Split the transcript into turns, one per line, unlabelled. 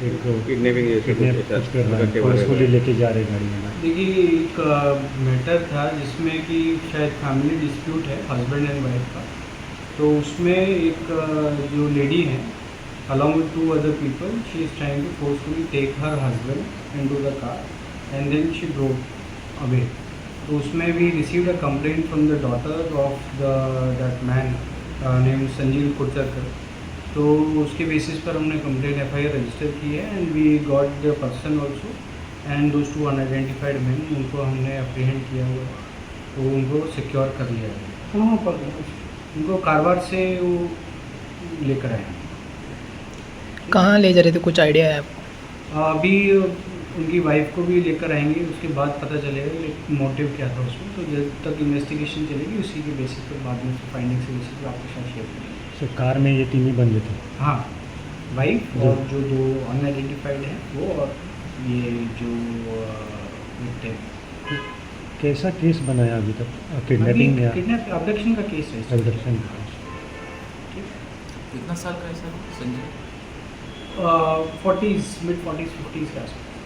एक
kidnapping
kidnap कुछ कर रहा है, फोर्सफुली लेके जा रहे गाड़ी में।
देखिए एक मैटर था जिसमें कि शायद फैमिली डिस्प्यूट है हस्बैंड एंड वाइफ का। तो उसमें एक जो लेडी है along with two other people, she is trying to forcefully take her husband into the car and then she drove away. तो उसमें we received a complaint from the daughter of that man named Sanjeev कुरचरकर। तो उसके basis पर हमने complaint FIR register की है and we got the person also and those two unidentified man, उनको हमने अप्रीहेंड किया हुआ है, तो उनको सिक्योर कर लिया है।
कहाँ पर
उनको कारवार से वो लेकर आए हैं।
कहाँ ले जा रहे थे, कुछ आइडिया है आपको?
अभी उनकी वाइफ को भी लेकर आएंगे, उसके बाद पता चलेगा कि मोटिव क्या था उसमें। तो जब तक इन्वेस्टिगेशन चलेगी उसी के बेसिस पर बाद में फाइंडिंग्स के बेसिस पर आपके साथ शेयर करेंगे।
सर कार में ये तीन ही बंदे थे?
हाँ, वाइफ और जो दो अनआइडेंटिफाइड हैं वो, और ये जो विक्टिम।
कैसा केस बनाया अभी तक? किडनैपिंग या
किडनैप अबडक्शन का केस है।
एब्डक्शन?
कितना साल का है sir Sanjay?
40s, mid 40s 50s के आसपास।